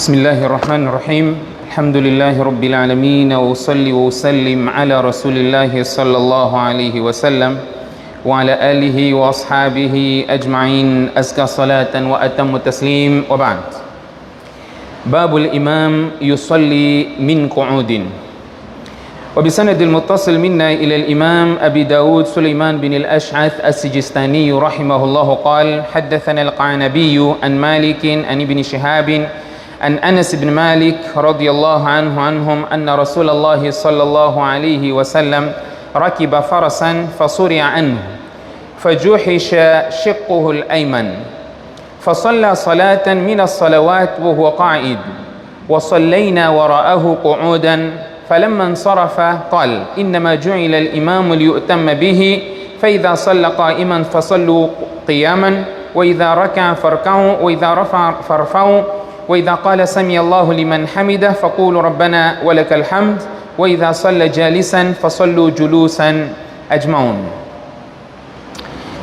بسم الله الرحمن الرحيم الحمد لله رب العالمين وأصلي وأسلم على رسول الله صلى الله عليه وسلم وعلى آله وأصحابه أجمعين أزكى صلاة وأتم تسليم وبعد. باب الإمام يصلي من قعود. وبسند المتصل منا إلى الإمام أبي داود سليمان بن الأشعث السجستاني رحمه الله قال: حدثنا القعنبي عن مالك عن ابن شهاب عن أنس بن مالك رضي الله عنهم أن رسول الله صلى الله عليه وسلم ركب فرسا فصرع عنه فجحش شقه الأيمن فصلى صلاة من الصلوات وهو قاعد وصلينا وراءه قعودا فلما انصرف قال: إنما جعل الإمام ليؤتم به فإذا صلى قائما فصلوا قياما وإذا ركع فاركعوا وإذا رفع فارفعوا وإذا قال سمع الله لمن حمده فقولوا ربنا ولك الحمد وإذا صلى جالسا فصلوا جلوسا أجمعون.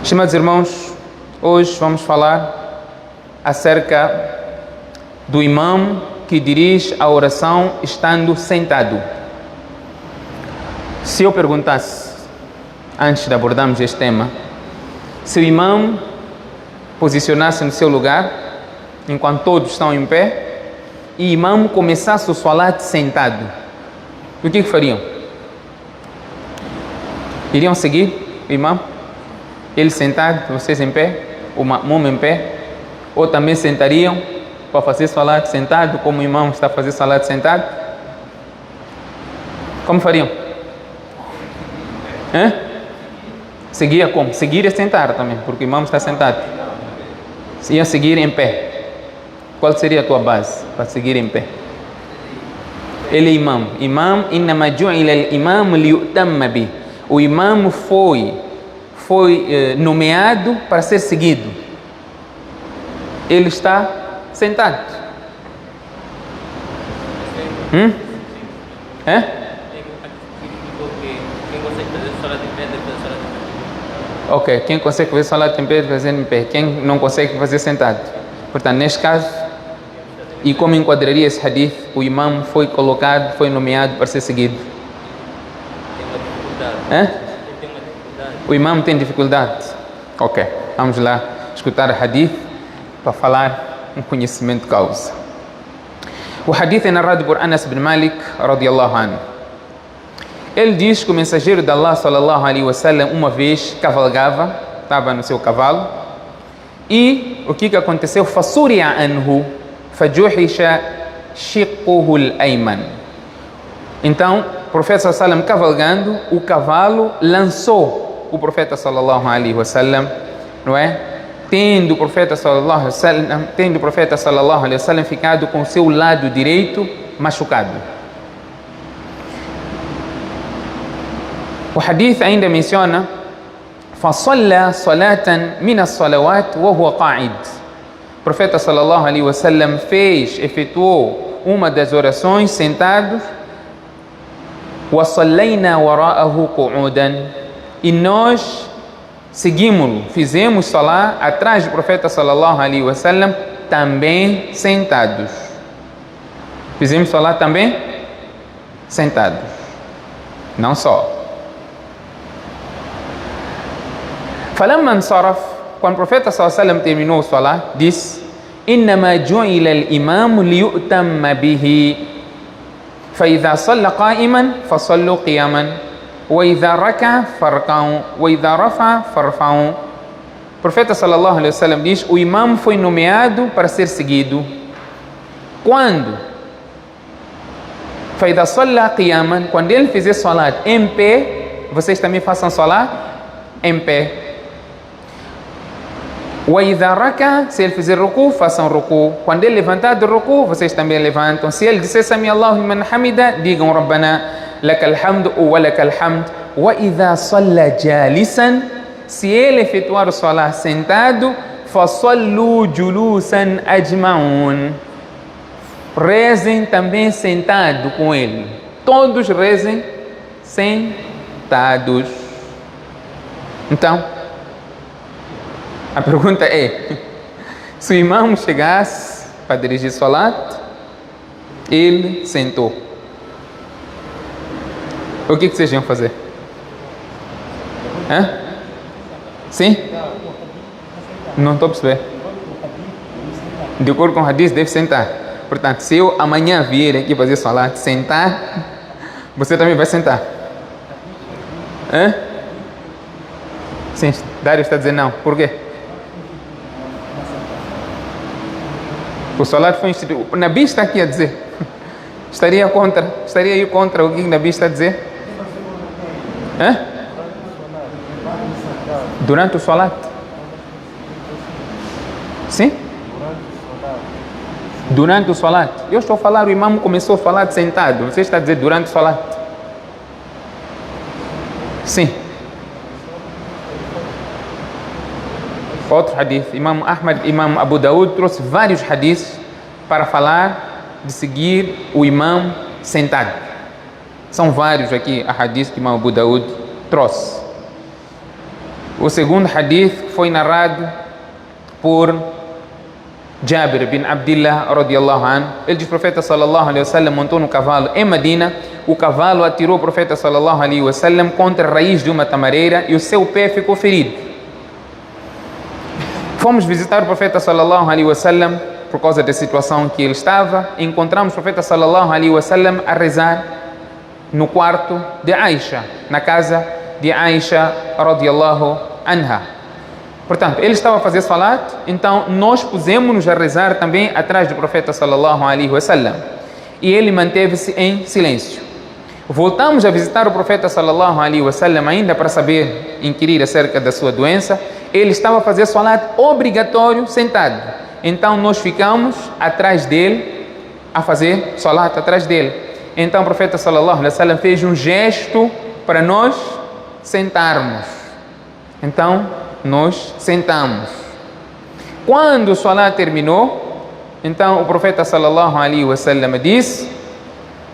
Estimados irmãos, hoje vamos falar acerca do imam que dirige a oração estando sentado. Se eu perguntasse, antes de abordarmos este tema, se o imam posicionasse no seu lugar, enquanto todos estão em pé, e o imam começasse o salat sentado, o que fariam? Iriam seguir o imam? Ele sentado, vocês em pé, o ma'mum em pé? Ou também sentariam para fazer salat sentado, como o imam está a fazer salat sentado? Como fariam? Seguia como? Seguir é sentar também, porque o imam está sentado. Iam seguir em pé. Qual seria a tua base para seguir em pé? Ele é imam. Imam, innama ju'ila al-imam liyutamma bi. O imam foi nomeado para ser seguido. Ele está sentado. Quem consegue fazer salat em pé deve fazer salat em pé. Ok, quem consegue fazer salat em pé deve fazer em pé. Quem não consegue fazer sentado. Portanto, neste caso, e como enquadraria esse hadith, o imam foi colocado, foi nomeado para ser seguido. Tem uma dificuldade. Tem uma dificuldade. O imam tem dificuldade. Ok, vamos lá escutar o hadith para falar um conhecimento de causa. O hadith é narrado por Anas bin Malik radiyallahu anhu. Ele diz que o mensageiro de Allah sallallahu alaihi wasallam uma vez cavalgava, estava no seu cavalo, e o que aconteceu? Fasuri'a anhu fajuhisha shiqquhu al-ayman. Então, o profeta sallallahu alaihi wasallam cavalgando, o cavalo lançou o profeta sallallahu alaihi wasallam, não é? Tendo o profeta sallallahu alaihi wasallam ficado com o seu lado direito machucado. O hadith ainda menciona: فصلى صلاة من الصلوات وهو قاعد. O profeta sallallahu alaihi wasallam efetuou uma das orações sentados. وصلينا وراءه قعودا. E nós fizemos salat atrás do profeta sallallahu alaihi wasallam também sentados. Fizemos salat também sentados. Não só. فلما انصرف, quando o profeta sallallahu alaihi wasallam terminou o salat, disse: إنما جعل الإمام ليؤتم به فإذا صلى قائما فصلوا قياما وإذا ركع فاركعوا وإذا رفع فارفعوا. O profeta sallallahu alaihi wasallam diz: o imam foi nomeado para ser seguido. Quando? فإذا صلى قياما, quando ele fizer salat em pé, vocês também façam salat em pé. وإذا ركع, se ele fizer ruku, façam ruku. Quando ele levantar do ruku, vocês também levantam. Se ele disser Sami Allahu liman hamida, digam Rabbana lakal hamd ou walakal hamd. وإذا صلى جالسا, se ele efetuar o salat sentado, فصلوا جلوسا أجمعون. Rezem também sentado com ele. Todos rezem sentados. Então, a pergunta é: se o imam chegasse para dirigir salat, Ele sentou. O que vocês iam fazer? Hã? Sim? Não estou a perceber. De acordo com o hadith, deve sentar. Portanto, se eu amanhã vier aqui fazer salat, sentar, você também vai sentar. Hã? Sim, Dário está dizendo não. Por quê? O salat foi instituído. O Nabi está aqui a dizer. Estaria aí contra o que o Nabi está a dizer? Hã? Durante o salat? Sim? Durante o salat. Eu estou a falar, o imam começou a falar sentado. Você está a dizer durante o salat? Sim. Outro hadith. Imam Ahmad, Imam Abu Daud trouxe vários hadiths para falar de seguir o imam sentado. São vários aqui a hadith que Imam Abu Daud trouxe. O segundo hadith foi narrado por Jabir bin Abdullah radiyallahu anhu. Ele diz: o profeta sallallahu alaihi wasallam montou no cavalo em Medina. O cavalo atirou o profeta sallallahu alaihi wasallam contra a raiz de uma tamareira e o seu pé ficou ferido. Fomos visitar o profeta sallallahu alaihi wasallam por causa da situação que ele estava. Encontramos o profeta sallallahu alaihi wasallam a rezar no quarto de Aisha, na casa de Aisha radiyallahu anha. Portanto, ele estava a fazer salat, então nós pusemos-nos a rezar também atrás do profeta sallallahu alaihi wasallam. E ele manteve-se em silêncio. Voltamos a visitar o profeta sallallahu alaihi wasallam ainda para saber, inquirir acerca da sua doença. Ele estava a fazer salat obrigatório sentado. Então nós ficamos atrás dele, a fazer salat atrás dele. Então o profeta sallallahu alaihi wasallam fez um gesto para nós sentarmos. Então nós sentamos. Quando o salat terminou, então o profeta sallallahu alaihi wasallam disse: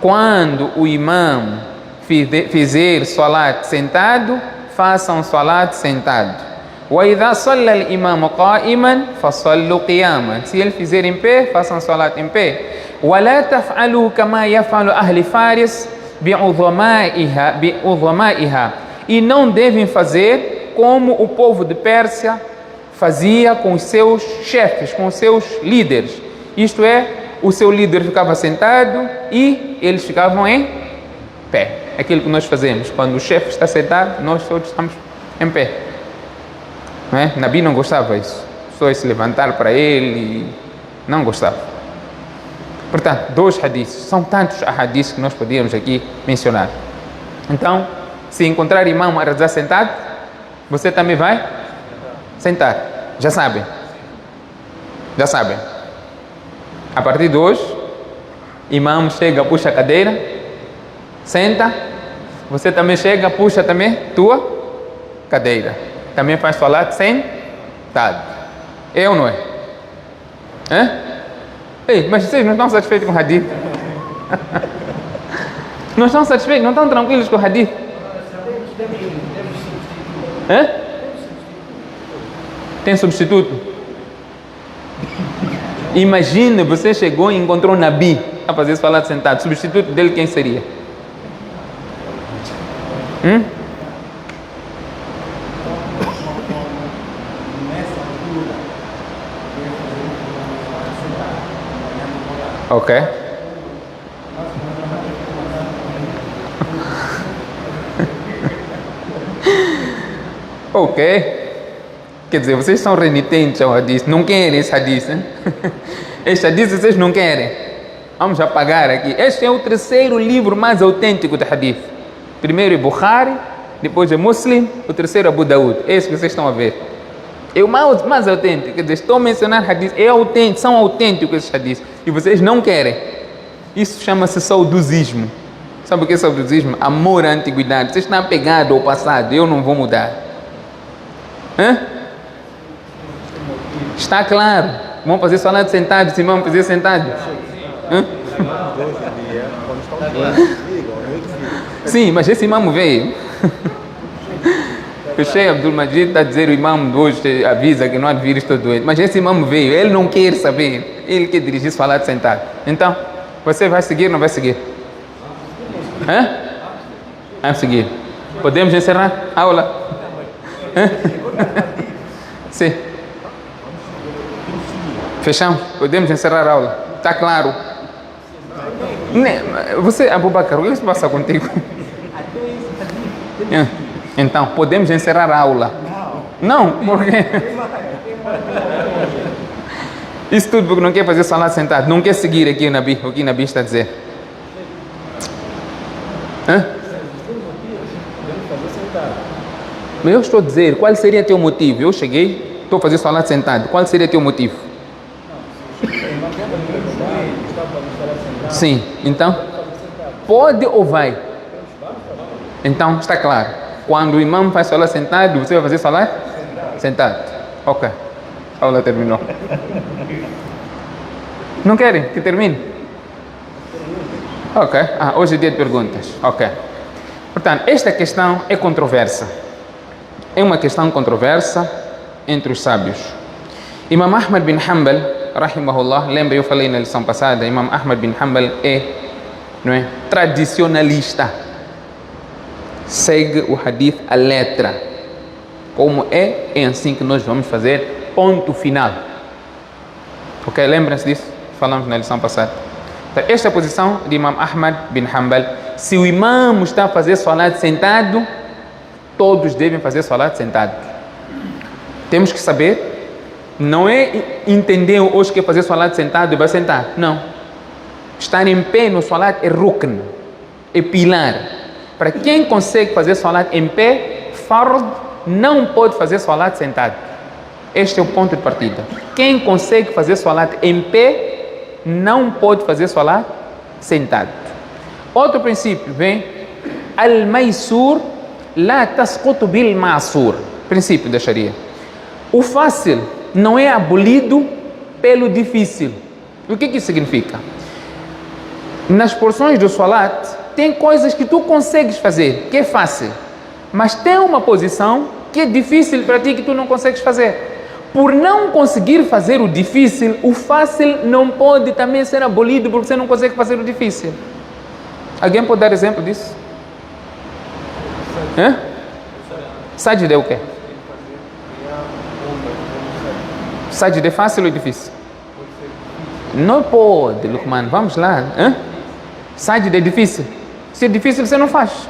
quando o imam fizer salat sentado, façam salat sentado. وَإِذَا صَلَّى الْإِمَامُ قَائِمًا فَصَلُّوا قِيَامًا. Se ele fizer em pé, façam salat em pé. وَلَا تَفْعَلُوا كَمَا يَفْعَلُ أَهْلِ فَارِسٍ بِعُظَمَائِهَا. E não devem fazer como o povo de Pérsia fazia com os seus chefes, com os seus líderes. Isto é, o seu líder ficava sentado e eles ficavam em pé. Aquilo que nós fazemos. Quando o chefe está sentado, nós todos estamos em pé. Não é? Nabi não gostava disso. Pessoas se levantar para ele, não gostava. Portanto, 2 hadiths. São tantos hadiths que nós podíamos aqui mencionar. Então, se encontrar imam a rezar sentado, você também vai sentar. Já sabem. Já sabem. A partir de hoje, imam chega, puxa a cadeira, senta. Você também chega, puxa também tua cadeira. Também faz salat sentado. É ou não é? Hã? Ei, mas vocês não estão satisfeitos com o hadith? Não estão satisfeitos? Não estão tranquilos com o hadith? Hã? Tem substituto? Imagina, você chegou e encontrou um Nabi a fazer salat sentado. Substituto dele quem seria? Ok. Ok. Quer dizer, vocês são renitentes ao hadith. Não querem esse hadith, né? Esse hadith vocês não querem. Vamos apagar aqui. Este é o 3º livro mais autêntico de hadith. Primeiro é Bukhari, depois é Muslim, o 3º é Abu Daud. Esse que vocês estão a ver. É o mais autêntico. Quer dizer, estou a mencionar hadith. É autêntico, são autênticos esses hadiths. E vocês não querem. Isso chama-se saudosismo. Sabe o que é saudosismo? Amor à antiguidade. Vocês estão apegados ao passado. Eu não vou mudar. Hã? Está claro. Vamos fazer salat sentado, se vamos fazer sentado. Hã? Sim, mas esse imam veio. O Sheikh Abdul Majid está a dizer, o imam de hoje avisa que não há de vir, estou doente. Mas esse imam veio, ele não quer saber. Ele quer dirigir salat sentado. Então, Você vai seguir ou não vai seguir? Hã? Vamos seguir. Podemos encerrar a aula? Hã? Sim. Fechamos? Podemos encerrar a aula? Está claro? Você, Abubakar, o que se passa contigo? Então, podemos encerrar a aula? Não, porque... Isso tudo porque não quer fazer salat sentado, não quer seguir aqui o que o Nabi está a dizer. Hã? Eu estou a dizer, qual seria teu motivo? Eu cheguei, estou a fazer salat sentado, qual seria teu motivo? Sim, então, pode ou vai? Então, está claro. Quando o imam faz salat sentado, você vai fazer salat sentado. Ok, a aula terminou. Não querem que termine? Ok, hoje é dia de perguntas. Ok. Portanto, esta questão é controversa. É uma questão controversa entre os sábios. Imam Ahmad bin Hanbal, rahimahullah, lembra, eu falei na lição passada, Imam Ahmad bin Hanbal não é, tradicionalista. Segue o hadith à letra. Como é assim que nós vamos fazer, ponto final. Ok, lembram-se disso? Falamos na lição passada. Então, esta é a posição de Imam Ahmad bin Hanbal. Se o imam está a fazer salat sentado, todos devem fazer salat sentado. Temos que saber, não é entender hoje que é fazer salat sentado e vai sentar. Não. Estar em pé no salat é rukn, é pilar. Para quem consegue fazer salat em pé, fard, não pode fazer salat sentado. Este é o ponto de partida. Quem consegue fazer salat em pé, não pode fazer salat sentado. Outro princípio vem, al-maysur la tasqutu bil ma'sur. Princípio da Sharia. O fácil não é abolido pelo difícil. O que isso significa? Nas porções do salat, tem coisas que tu consegues fazer, que é fácil. Mas tem uma posição que é difícil para ti, que tu não consegues fazer. Por não conseguir fazer o difícil, o fácil não pode também ser abolido, porque você não consegue fazer o difícil. Alguém pode dar exemplo disso? Sajda é o quê? Sajda é fácil ou difícil? Não pode, Luqman. Vamos lá. Sajda é difícil? Se é difícil, você não faz.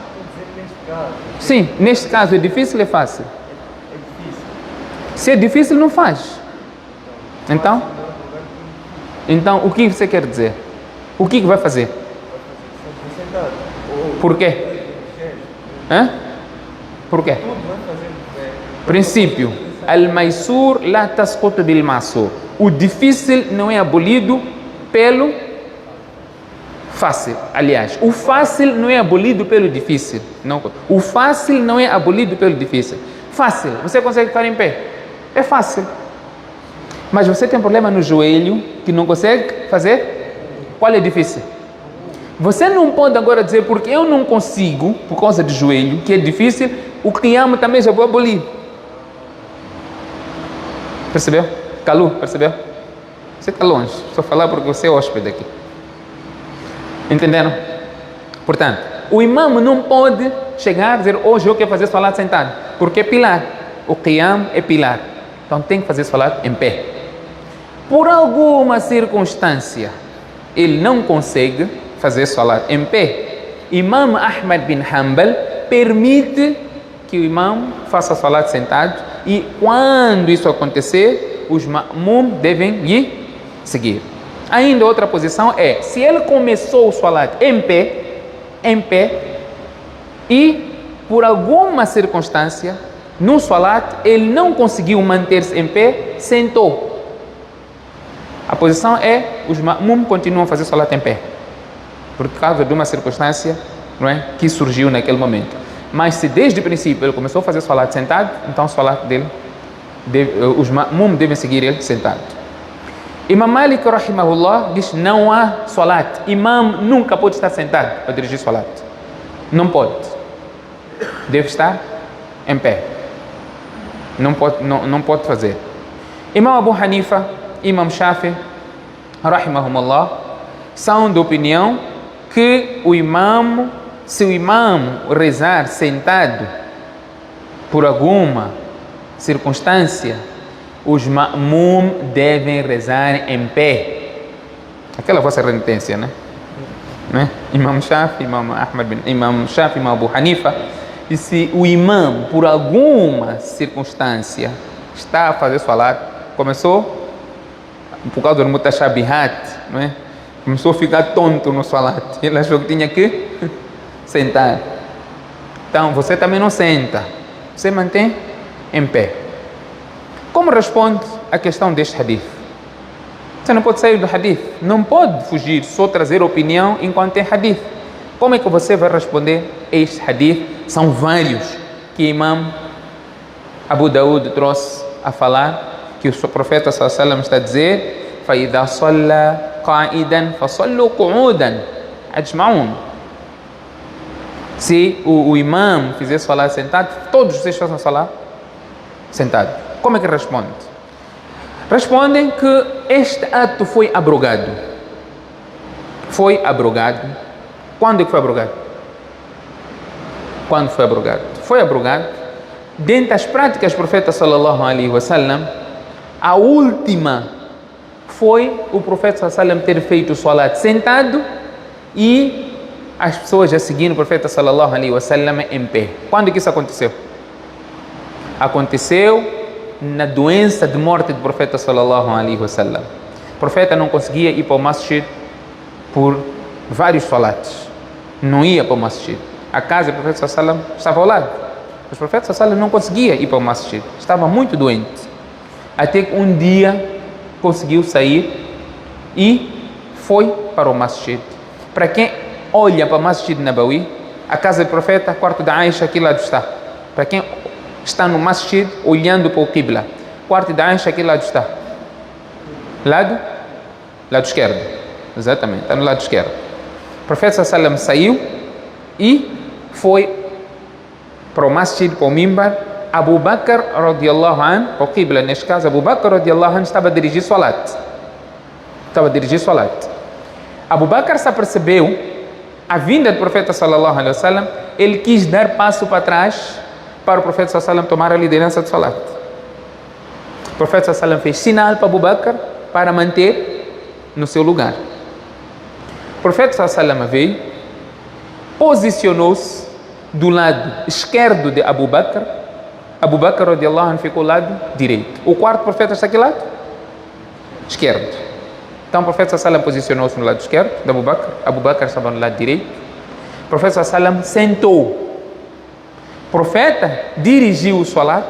Sim, neste caso é difícil ou é fácil? Se é difícil, não faz. Então, o que você quer dizer? O que vai fazer? Por quê? Por quê? Princípio. Al-maysur la tasqutu bil ma'sur. O difícil não é abolido pelo fácil. Aliás, o fácil não é abolido pelo difícil. Não. O fácil não é abolido pelo difícil. Fácil. Você consegue ficar em pé? É fácil. Mas você tem um problema no joelho que não consegue fazer? Qual é difícil? Você não pode agora dizer, porque eu não consigo, por causa do joelho, que é difícil, o qiyam também já vou abolir. Percebeu? Calu, percebeu? Você está longe, só falar porque você é hóspede aqui. Entenderam? Portanto, o imam não pode chegar a dizer, hoje eu quero fazer salat sentado, porque é pilar. O qiyam é pilar. Então tem que fazer salat em pé. Por alguma circunstância, ele não consegue fazer salat em pé. Imam Ahmad bin Hanbal permite que o imam faça salat sentado, e quando isso acontecer, os ma'mum devem lhe seguir. Ainda outra posição é, se ele começou o salat em pé, e por alguma circunstância, no salat, ele não conseguiu manter-se em pé, sentou. A posição é, os ma'mum continuam a fazer salat em pé, por causa de uma circunstância, não é, que surgiu naquele momento. Mas se desde o princípio ele começou a fazer salat sentado, então o salat dele, os ma'mum devem seguir ele sentado. Imam Malik, rahimahullah, diz, não há salat. Imam nunca pode estar sentado para dirigir salat. Não pode. Deve estar em pé. Não pode fazer. Imam Abu Hanifa, Imam Shafi, rahimahumullah, são de opinião que se o imam rezar sentado por alguma circunstância, os ma'mum devem rezar em pé. Aquela vossa renitência, né? Imam Shafi, Imam Ahmad, Imam Shafi, Imam Abu Hanifa. E se o imam, por alguma circunstância, está a fazer salat, começou, por causa do mutashabihat, não é? Começou a ficar tonto no salat. Ele achou que tinha que sentar. Então, você também não senta. Você mantém em pé. Como responde a questão deste hadith? Você não pode sair do hadith. Não pode fugir, só trazer opinião enquanto tem hadith. Como é que você vai responder a este hadith? São vários que Imam Abu Daud trouxe a falar, que o profeta sallallahu alaihi wasallam está a dizer: فَإِذَا صَلَّى قَائِدًا فَصَلُّوا قُعُودًا أَجْمَعُونَ. Se o imam fizer salat sentado, todos vocês façam salat sentado. Como é que responde? Respondem que este ato foi abrogado. Foi abrogado. Quando é que foi abrogado? Quando foi abrogado? Foi abrogado. Dentre as práticas do profeta sallallahu alaihi wasallam, a última foi o profeta sallallahu alaihi wasallam ter feito o salat sentado e as pessoas já seguindo o profeta sallallahu alaihi wasallam em pé. Quando que isso aconteceu? Aconteceu na doença de morte do profeta sallallahu alaihi wasallam. O profeta não conseguia ir para o masjid por vários salats. Não ia para o masjid. A casa do profeta sallallahu alaihi wasallam estava ao lado. Mas o profeta sallallahu alaihi wasallam não conseguia ir para o masjid. Estava muito doente. Até que um dia conseguiu sair e foi para o masjid. Para quem olha para o Masjid Nabawi, a casa do profeta, quarto da Aisha, aqui lado está. Para quem está no Masjid olhando para o Qibla, quarto da Aisha, aqui lado está. Lado esquerdo. Exatamente, está no lado esquerdo. O profeta sallallahu alaihi wasallam saiu e foi para o Masjid, para o Mimbar. Abu Bakr radiallahu anhu, o Qibla neste caso, Abu Bakr radiallahu anhu estava a dirigir salat. Abu Bakr se apercebeu a vinda do profeta sallallahu alaihi wasallam, ele quis dar passo para trás para o profeta sallallahu alaihi wasallam tomar a liderança do salat. O profeta sallallahu alaihi wasallam fez sinal para Abu Bakr para manter no seu lugar. O profeta sallallahu alaihi wasallam veio, posicionou-se do lado esquerdo de Abu Bakr. Abu Bakr radiallahu anhu ficou ao lado direito. O quarto profeta está aqui lado esquerdo. Então o profeta sallallahu alaihi wasallam posicionou-se no lado esquerdo de Abu Bakr. Abu Bakr estava no lado direito. O profeta sallallahu alaihi wasallam sentou. O profeta dirigiu o salat.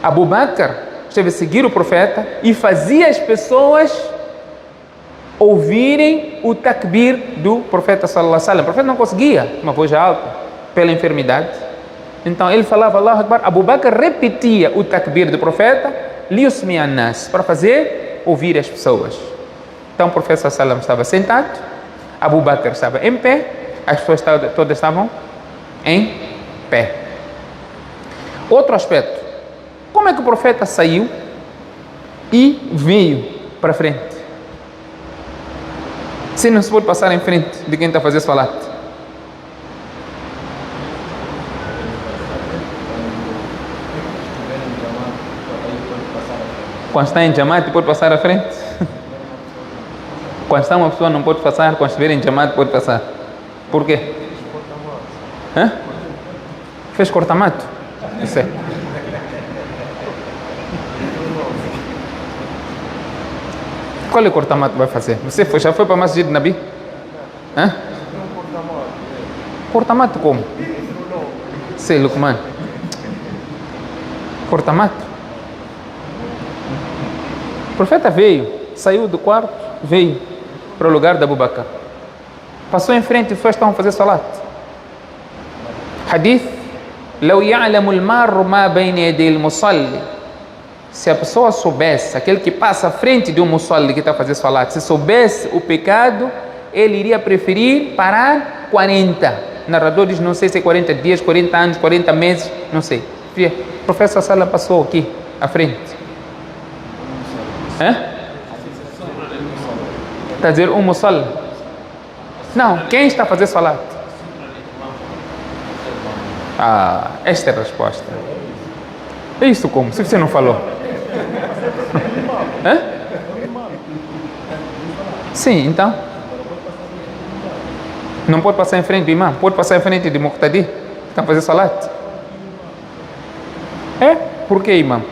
Abu Bakr esteve a seguir o profeta e fazia as pessoas ouvirem o takbir do profeta sallallahu alaihi wasallam. O profeta não conseguia uma voz alta pela enfermidade. Então ele falava Allahu Akbar. Abu Bakr repetia o takbir do profeta liyusmi an-nas, para fazer ouvir as pessoas. Então o profeta sallallahu alaihi wasallam estava sentado, Abu Bakr estava em pé, as pessoas todas estavam em pé. Outro aspecto: como é que o profeta saiu e veio para frente? Se não se pode passar em frente de quem está a fazer salat. Quando está em Jamaat pode passar à frente. Quando está uma pessoa não pode passar, quando estiver em Jamaat pode passar. Por quê? Fez corta-mato? Isso é. Qual é o corta-mato que vai fazer? Você já foi para a Masjid Nabi? Corta-mato como? Sei, Luqman. Corta-mato? O profeta veio, saiu do quarto, veio para o lugar de Abu Bakr. Passou em frente e as pessoas estavam a fazer salat. Hadith: لو يعلم المار ما بين يدي المصلي. Se a pessoa soubesse, aquele que passa à frente de um musalli que está a fazer salat, se soubesse o pecado, ele iria preferir parar 40. O narrador diz, não sei se é 40 dias, 40 anos, 40 meses, não sei. O profeta sallallahu passou aqui, à frente. Está a dizer musalla? Não, quem está a fazer salat? Esta é a resposta. É isso como? Se você não falou. Hã? Sim, então. Não pode passar em frente do imam, pode passar em frente de muqtadi. Está a fazer salat. Por que, imam?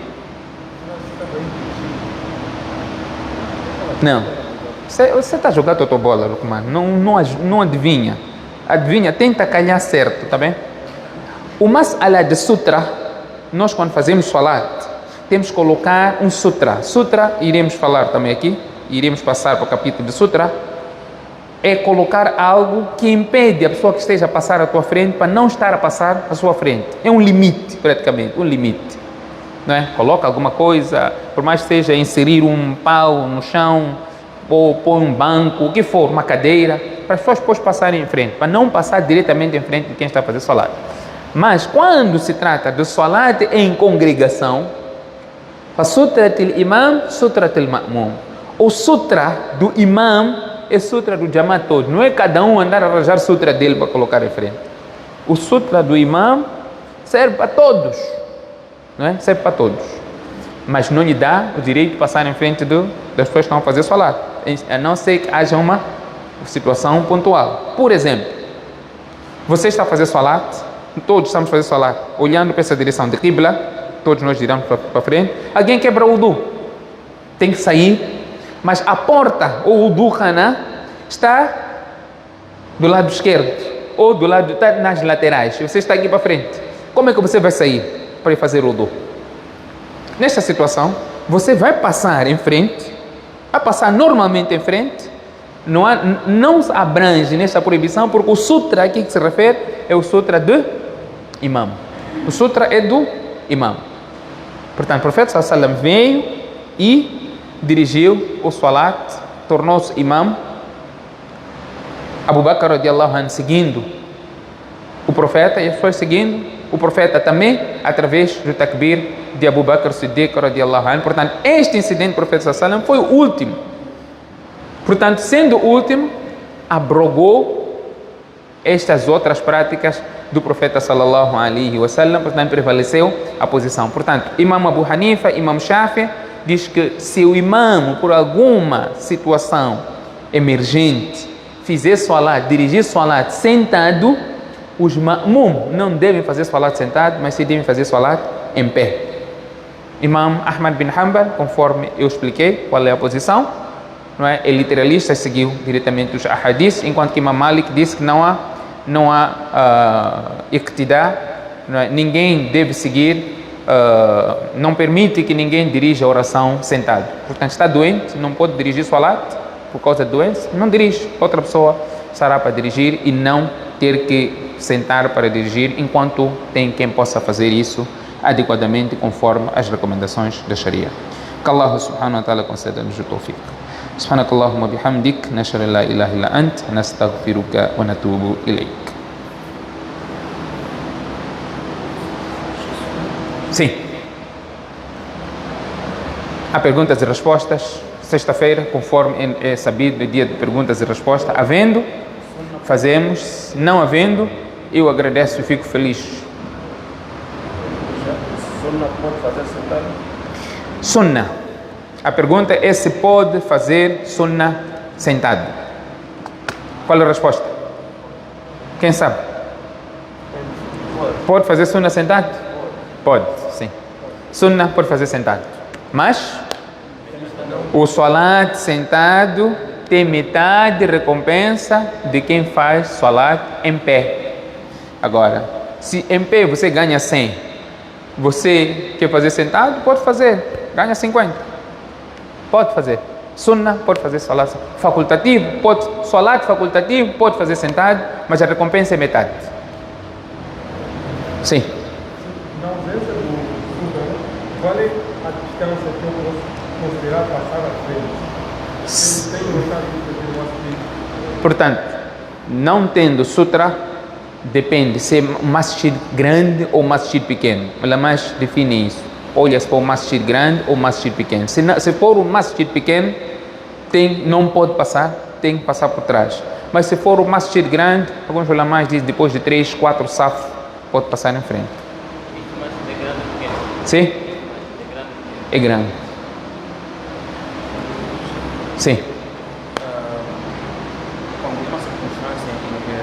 Não. Você está jogando a tua bola, Lukman. Não adivinha. Adivinha, tenta calhar certo, tá bem? O mas'ala de sutra, nós quando fazemos salat, temos que colocar um sutra. Sutra, iremos falar também aqui, iremos passar para o capítulo de sutra, é colocar algo que impede a pessoa que esteja a passar à tua frente para não estar a passar à sua frente. É um limite, praticamente, um limite. Não é? Coloca alguma coisa, por mais que seja inserir um pau no chão, ou pôr um banco, o que for, uma cadeira, para as pessoas depois passarem em frente, para não passar diretamente em frente de quem está a fazer salat. Mas quando se trata de salat em congregação, sutratil imam, sutratil ma'mum. O sutra do imam é sutra do jamaat todo. Não é cada um andar a arranjar sutra dele para colocar em frente. O sutra do imam serve para todos. Não é? Serve para todos. Mas não lhe dá o direito de passar em frente das pessoas que estão a fazer salat. A não ser que haja uma situação pontual. Por exemplo, você está a fazer salat, todos estamos a fazer salat, olhando para essa direção de Qibla, todos nós giramos para frente, alguém quebra o wudu, tem que sair, mas a porta, ou o wudu khana, está do lado esquerdo, ou do lado, está nas laterais, você está aqui para frente. Como é que você vai sair para ir fazer o wudu? Nesta situação, você vai passar em frente, vai passar normalmente em frente, não abrange nesta proibição, porque o sutra aqui que se refere é o sutra do imam. O sutra é do imam. Portanto, o profeta sallallahu alaihi wasallam veio e dirigiu o salat, tornou-se imam. Abu Bakr radiallahu anhu seguindo o profeta e as pessoas seguindo o profeta também através do takbir de Abu Bakr Siddiq radiallahu anhu. Portanto, este incidente do profeta sallallahu alaihi wasallam foi o último. Portanto, sendo o último, abrogou estas outras práticas do profeta sallallahu alaihi wasallam. Portanto, prevaleceu a posição. Portanto, Imam Abu Hanifa, Imam Shafi diz que se o imam, por alguma situação emergente, fizer salat, dirigir salat sentado, os ma'mum não devem fazer salat sentado, mas sim devem fazer salat em pé. Imam Ahmad bin Hanbal, conforme eu expliquei qual é a posição, não é? É literalista, seguiu diretamente os ahadith, enquanto que Imam Malik disse que não há iqtidá, não é? Ninguém deve seguir, não permite que ninguém dirija a oração sentado. Portanto, está doente, não pode dirigir salat por causa da doença, não dirige, outra pessoa estará para dirigir e não ter que sentar para dirigir, enquanto tem quem possa fazer isso adequadamente conforme as recomendações da Sharia. Que Allah subhanahu wa ta'ala conceda-nos o tawfiq. سبحانك اللهم وبحمدك نشهد ان لا اله الا انت نستغفرك ونتوب اليك. Sim. Há perguntas e respostas. Sexta-feira, conforme é sabido, é dia de perguntas e respostas. Havendo, fazemos. Não havendo, eu agradeço e fico feliz. Sunna pode fazer sentado? Sunna. A pergunta é se pode fazer sunna sentado. Qual é a resposta? Quem sabe? Pode fazer sunna sentado? Pode, sim. Sunna pode fazer sentado. Mas o salat sentado tem metade de recompensa de quem faz salat em pé. Agora, se em pé você ganha 100, você quer fazer sentado? Pode fazer, ganha 50. Pode fazer. Sunna pode fazer salat facultativo, salat facultativo pode fazer sentado, mas a recompensa é metade. Sim. Na ausência do sutra, qual é a distância que eu posso considerar passar à frente? Se tem um estado de masjid. Portanto, não tendo sutra, depende se é um masjid grande ou masjid pequeno. Ela mais define isso. Olha se for um masjid grande ou um masjid pequeno. Se for um masjid pequeno, não pode passar, tem que passar por trás. Mas se for o masjid grande, alguns ulamás dizem depois de 3, 4 saf, pode passar em frente. Isso mais é grande ou pequeno? Sim? É grande ou pequeno? É grande. Sim. Como uma circunstância em que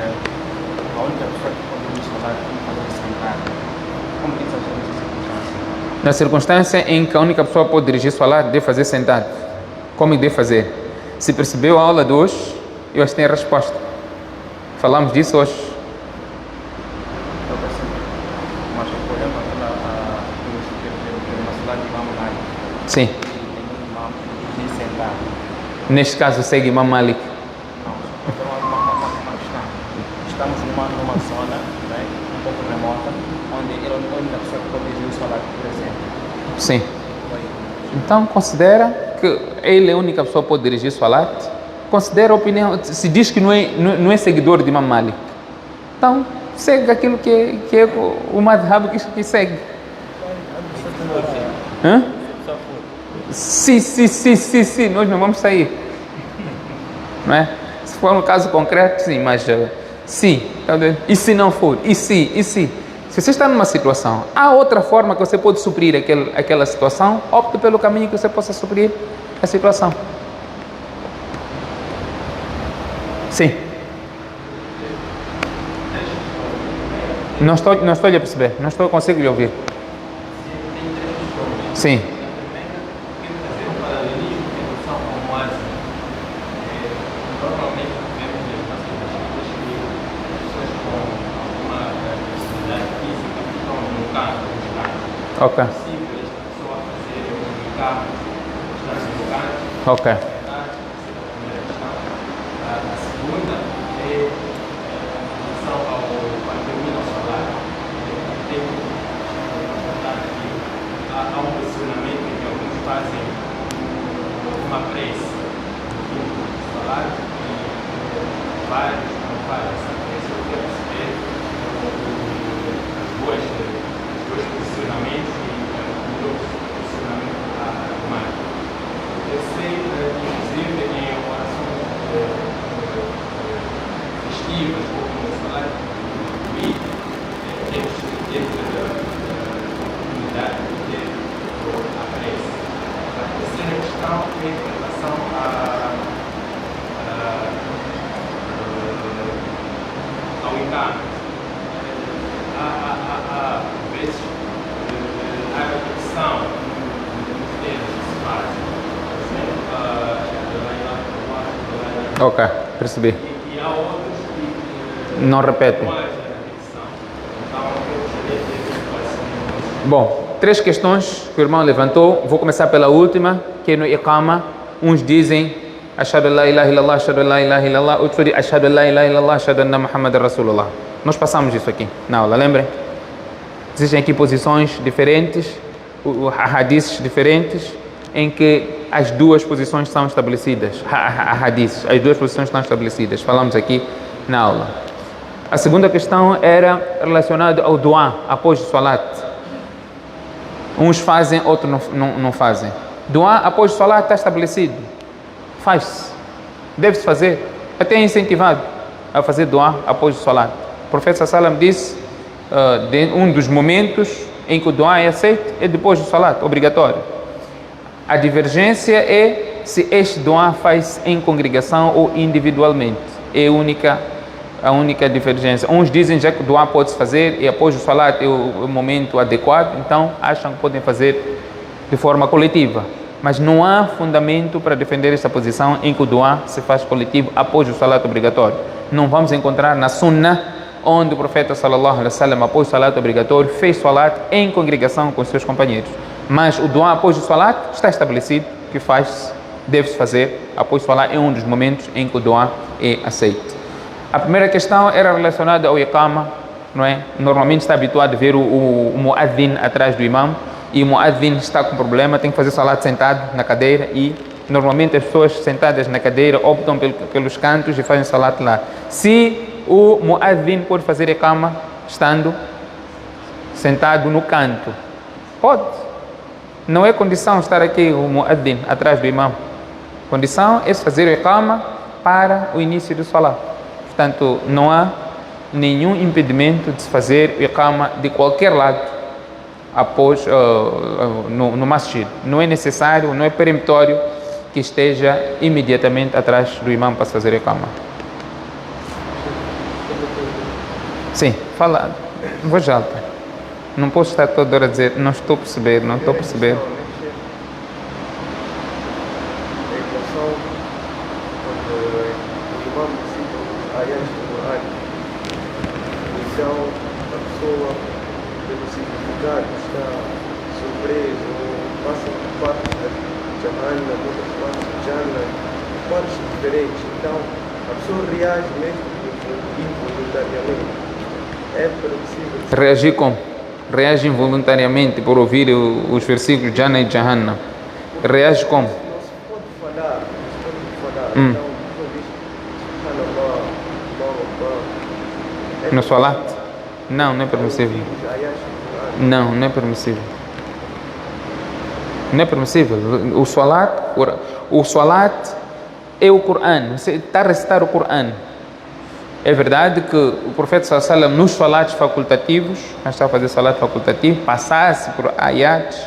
a única pessoa que pode nos falar tem que fazer sentar. Como que essa circunstância? Na circunstância em que a única pessoa pode dirigir salat, deve fazer sentado. Como deve fazer? Se percebeu a aula de hoje, eu acho que tem a resposta. Falamos disso hoje. Eu percebo. Mas, por exemplo, uma cidade de Imam Malik, Sim. tem um imam que diz sentar. Neste caso, segue Imam Malik. Não, só uma questão. Estamos numa zona, né, um pouco remota, onde ele é a única pessoa que pode dirigir o salário, por exemplo. Sim. Então, considera que ele é a única pessoa que pode dirigir salat. Considera a opinião. Se diz que não é seguidor de Imam Malik, então segue aquilo que é o madhab que segue. Hã? Só for. Sim, nós não vamos sair. Não é? Se for um caso concreto, sim, mas sim. E se não for? E se? Se você está numa situação, há outra forma que você pode suprir aquela situação, opte pelo caminho que você possa suprir a situação. Sim. Não estou a perceber, não consigo lhe ouvir. Sim. Ok. Ok. A segunda é em relação ao quando termina o salário, tem que há um posicionamento em que alguns fazem uma prece do salário e vários não fazem essa prece. Eu quero saber os dois posicionamentos e o meu posicionamento mais. Eu sei, inclusive, em orações festivas, ou como falar, temos dentro da comunidade ter a prece. A terceira questão é em relação ao ICAM. Há vezes a repetição dos termos que se fazem. Ok, percebi. E há outros que não repetem. não há essa repetição. Então, eu gostaria de ver quais são. Bom, 3 questões que o irmão levantou. Vou começar pela última, que é no Iqama. Uns dizem Ashhadu an la ilaha illallah, ashhadu an la ilaha illallah. Outros dizem Ashhadu an la ilaha illallah, ashhadu anna Muhammad Rasulullah. Nós passamos isso aqui na aula, lembrem? Existem aqui posições diferentes, hadiths diferentes, em que as duas posições são estabelecidas. Hadiths, as duas posições estão estabelecidas. Falamos aqui na aula. A segunda questão era relacionada ao dua após o salat. Uns fazem, outros não fazem. Dua após o salat está estabelecido. Faz-se. Deve-se fazer. Até é incentivado a fazer dua após o salat. O profeta sallam disse, um dos momentos em que o dua é aceito é depois do salat, obrigatório. A divergência é se este dua faz em congregação ou individualmente. É a única divergência. Uns dizem já que o dua pode-se fazer e após o salat é o momento adequado, então acham que podem fazer de forma coletiva. Mas não há fundamento para defender esta posição em que o dua se faz coletivo após o salat obrigatório. Não vamos encontrar na Sunnah onde o profeta sallallahu alaihi wasallam após o salat obrigatório fez salat em congregação com seus companheiros. Mas o dua após o salat está estabelecido que deve-se fazer após o salat, é um dos momentos em que o dua é aceito. A primeira questão era relacionada ao iqama, não é? Normalmente está habituado a ver o muadhin atrás do imam e o muadhin está com problema, tem que fazer salat sentado na cadeira e normalmente as pessoas sentadas na cadeira optam pelos cantos e fazem salat lá. Se o muadhin pode fazer iqama estando sentado no canto, pode. Não é condição estar aqui o muadhin atrás do imam. Condição é fazer o iqama para o início do salat. Portanto, não há nenhum impedimento de se fazer o iqama de qualquer lado após no masjid. Não é necessário, não é peremptório que esteja imediatamente atrás do imam para se fazer o iqama. Sim, fala, voz alta. Não posso estar toda hora a dizer, não estou a perceber, não estou a perceber. Em relação quando o imam cita os ayats do Quran, então a pessoa, pelo significado, está surpresa ou passa por partes da Jahannam, outras partes de Jannah, partes diferentes. Então a pessoa reage mesmo involuntariamente. É possível Reagir como? Reage involuntariamente por ouvir os versículos Jannah e Jahannam. Reage como? não se pode falar, Então, eu disse, subhanallah, Allahu Akbar. No salat? Não, não é permissível. Os ayats do Quran. Não, não é permissível. Não é permissível. O salat é o Coran. Você está a recitar o Coran. É verdade que o profeta sallallahu alaihi wasallam nos salats facultativos, nós estamos a fazer salat facultativo, passasse por ayats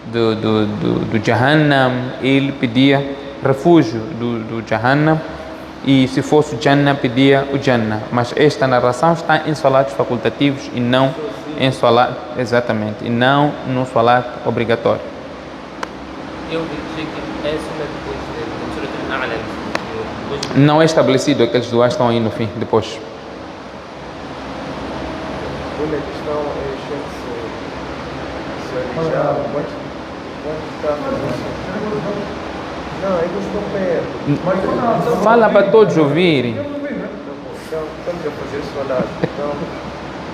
do Jahannam, ele pedia refúgio do Jahannam, e se fosse o Jannah, pedia o Jannah. Mas esta narração está em salatos facultativos e não em salat, exatamente, e não no salat obrigatório. Eu achei que essa é depois de Surat al-A'la. Não é estabelecido, aqueles duas estão aí no fim, depois. Uma questão é se alijar, pode estar fazendo isso. Não, eles estão perto. Fala para todos ouvirem. Então, estamos a fazer salat. Então,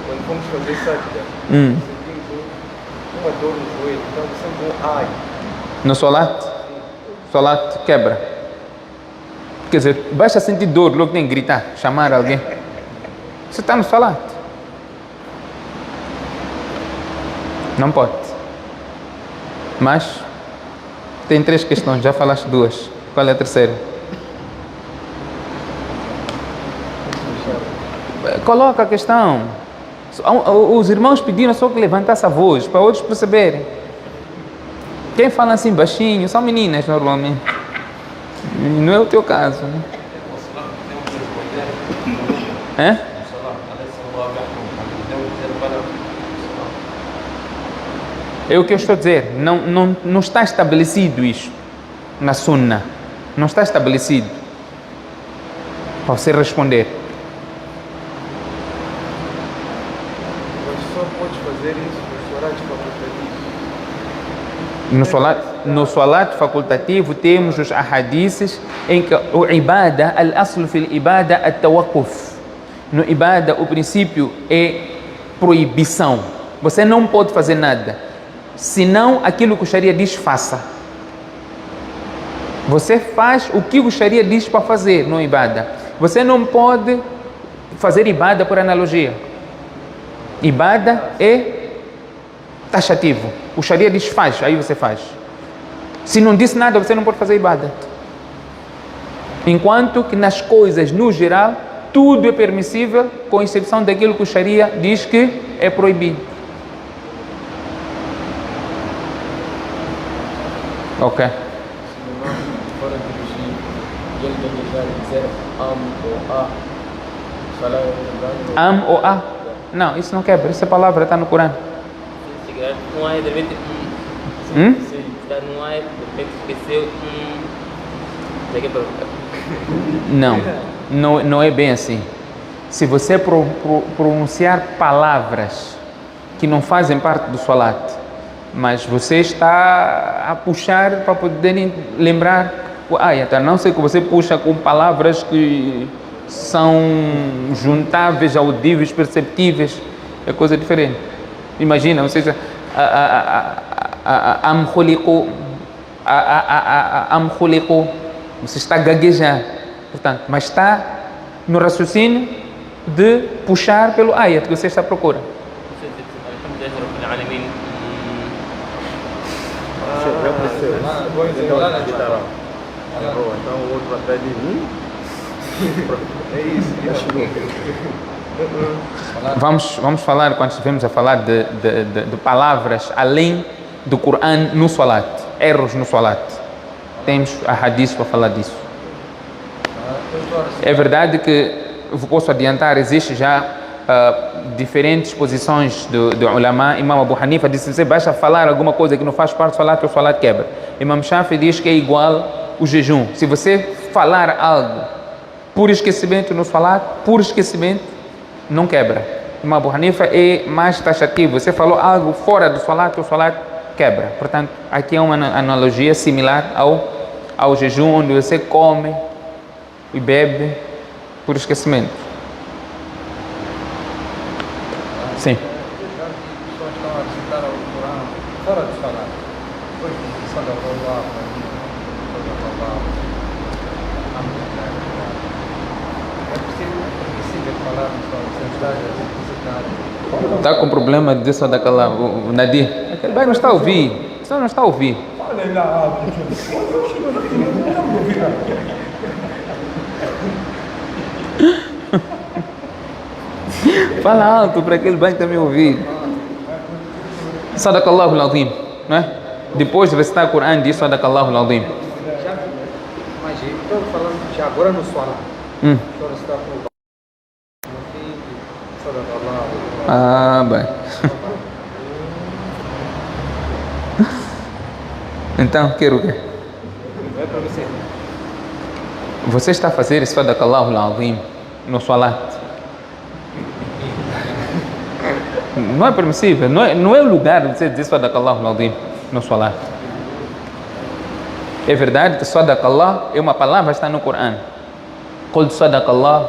quando fomos fazer sajda, sentimos uma dor no joelho. Então, sempre ai. No salat quebra. Quer dizer, basta sentir dor, logo tem que gritar, chamar alguém. Você está no salat. Não pode. Mas tem 3 questões, já falaste 2. Qual é a terceira? Coloca a questão. Os irmãos pediram só que levantasse a voz, para outros perceberem. Quem fala assim baixinho são meninas normalmente. Não é o teu caso, né? É? É o que eu estou a dizer. Não está estabelecido isso na Sunna. Não está estabelecido para você responder. Mas só podes fazer isso no salat facultativo. No salat facultativo temos os ahadices em que o ibada, al-aslu fil ibada at-tawaqquf. No ibada o princípio é proibição. Você não pode fazer nada, senão aquilo que o Sharia diz faça. Você faz o que o Sharia diz para fazer no ibada. Você não pode fazer ibada por analogia. Ibada é taxativo. O Sharia diz faz, aí você faz. Se não disse nada, você não pode fazer ibada. Enquanto que nas coisas, no geral, tudo é permissível, com exceção daquilo que o Sharia diz que é proibido. Ok. Fora dirigir, ele desejar dizer ou a. Am ou a? Não, isso não quebra. Essa palavra está no Corão. Não é, de repente, não é, de repente esqueceu, daqui para Não é bem assim. Se você pronunciar palavras que não fazem parte do salat, mas você está a puxar para poderem lembrar o ayat, a não ser que você puxa com palavras que são juntáveis, audíveis, perceptíveis, é coisa diferente. Imagina, você diz am khuliqu, você está a gaguejar, portanto, mas está no raciocínio de puxar pelo ayat que você está à procura. Errou, então o outro atrás de mim. É isso, Vamos falar, quando estivermos a falar de palavras além do Coran no Salat, erros no Salat. Temos a hadith para falar disso. É verdade que, posso adiantar, existe já diferentes posições do ulama. Imam Abu Hanifa disse, se você basta falar alguma coisa que não faz parte do Salat, o Salat quebra. Imam Shafi diz que é igual o jejum. Se você falar algo por esquecimento no Salat, por esquecimento, não quebra. Imam Abu Hanifa é mais taxativo. Você falou algo fora do Salat, o Salat quebra. Portanto, aqui é uma analogia similar ao jejum, onde você come e bebe por esquecimento. Sim. Pessoas estão a citar o Corão fora do Salat. Depois só da palavra, é possível falarmos sobre santidade. Está com problema de só daquela, o Nadir? Aquele bem não está a ouvir. Só não está a ouvir. Fala alto para aquele bem também ouvir. Sadakallahu al-azim, não é? Depois de recitar o Coran, diz Sadakallahu al-azim. Mas estou falando já agora no Salat. Só está com o fim, só da palavra. Ah, bem. Então, quero o quê? É para você. Você está a fazer Sadakallahu al-azim no Salat. Não é permissível, não é o lugar de você dizer Sadakallahu al-azim no Salat. É verdade que Sadakallah é uma palavra que está no Coran. Qul Sadakallah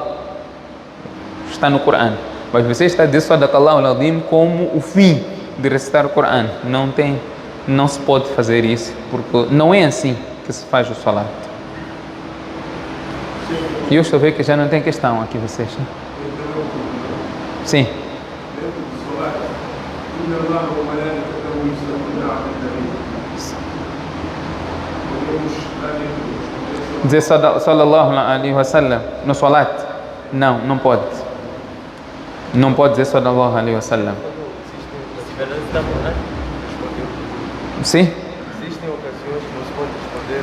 está no Coran. Mas você está a dizer Sadakallahu al-azim como o fim de recitar o Coran. Não se pode fazer isso, porque não é assim que se faz o Salat. E eu estou a ver que já não tem questão aqui vocês, né? Sim. Dizer sallallahu alaihi wasallam no Salat? Não pode. Não pode dizer sallallahu alaihi wasallam. Sim? Existem ocasiões que não se pode responder.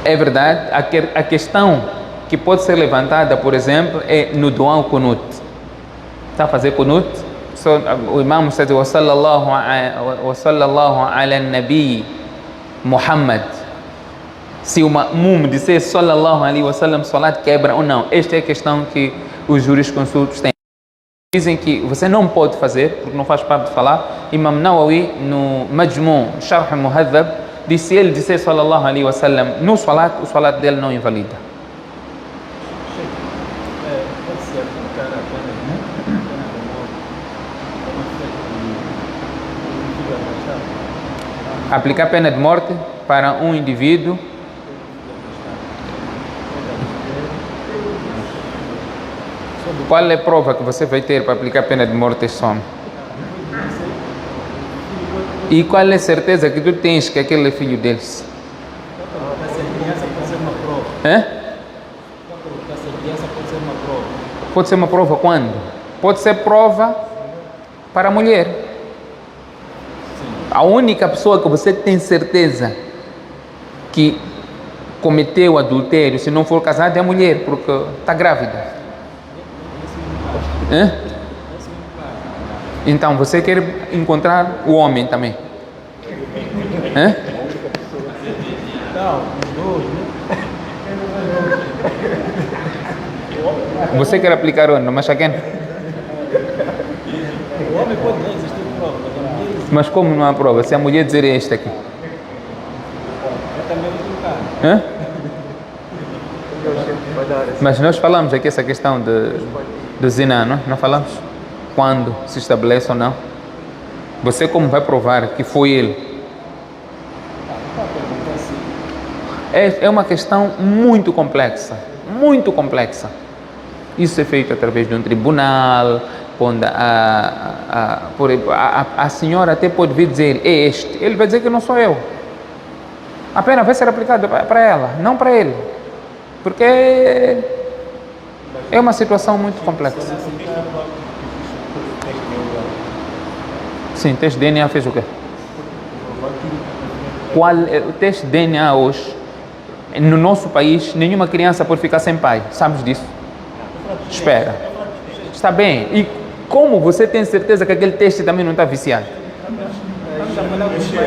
É verdade. A questão que pode ser levantada, por exemplo, é no du'a ao kunut. Está a fazer kunut? O imam está a dizer wa sallallahu ala nabi Muhammad. Se o ma'mum disser sallallahu alaihi wasallam, salat quebra ou não. Esta é a questão que os jurisconsultos têm. Dizem que você não pode fazer, porque não faz parte de falar. Imam Nawawi, no Majmu' Sharh Muhadhab, disse se ele disser sallallahu alaihi wasallam no salat, o salat dele não invalida. Pode ser aplicar a pena de Aplicar pena de morte para um indivíduo qual é a prova que você vai ter para aplicar pena de morte a esse homem? E qual é a certeza que tu tens que aquele é filho deles? Pode ser uma prova quando? Pode ser prova para a mulher. A única pessoa que você tem certeza que cometeu adultério, se não for casada, é a mulher, porque está grávida. Então você quer encontrar o homem também? Não, os dois, né? Você quer aplicar onde? No Machaquén? O homem pode não existir prova, mas a mulher existe. Mas como não há prova? Se a mulher dizer este aqui? É também outro caso. Vai dar esse. Mas nós falamos aqui essa questão do zina, não falamos? Quando se estabelece ou não? Você como vai provar que foi ele? É uma questão muito complexa, muito complexa. Isso é feito através de um tribunal, quando a senhora até pode vir dizer, é este. Ele vai dizer que não sou eu. A pena vai ser aplicada para ela, não para ele. Porque é uma situação muito complexa. Sim, teste de DNA fez o quê? Qual é o teste de DNA hoje? No nosso país, nenhuma criança pode ficar sem pai. Sabes disso? Espera. Está bem. E como você tem certeza que aquele teste também não está viciado?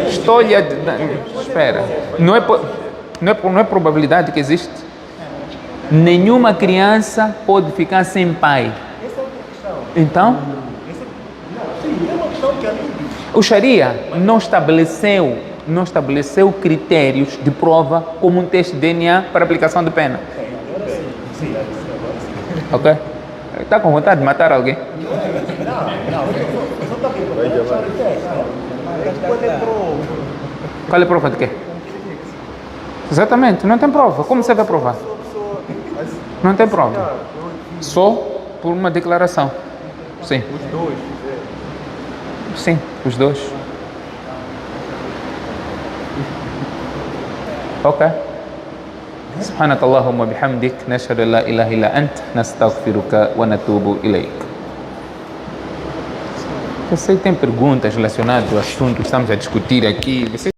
Estou-lhe a... Espera. Não é probabilidade que existe? Nenhuma criança pode ficar sem pai. Então? O Sharia não estabeleceu critérios de prova como um teste de DNA para aplicação de pena. Ok? Está com vontade de matar alguém? Qual é a prova de quê? Exatamente, não tem prova. Como você vai provar? Não tem prova. Só por uma declaração. Sim. Os dois. Sim, os dois. Ok. سبحانك اللهم وبحمدك نشهد أن لا إله إلا أنت نستغفرك ونتوب إليك. Eu sei que tem perguntas relacionadas ao assunto que estamos a discutir aqui.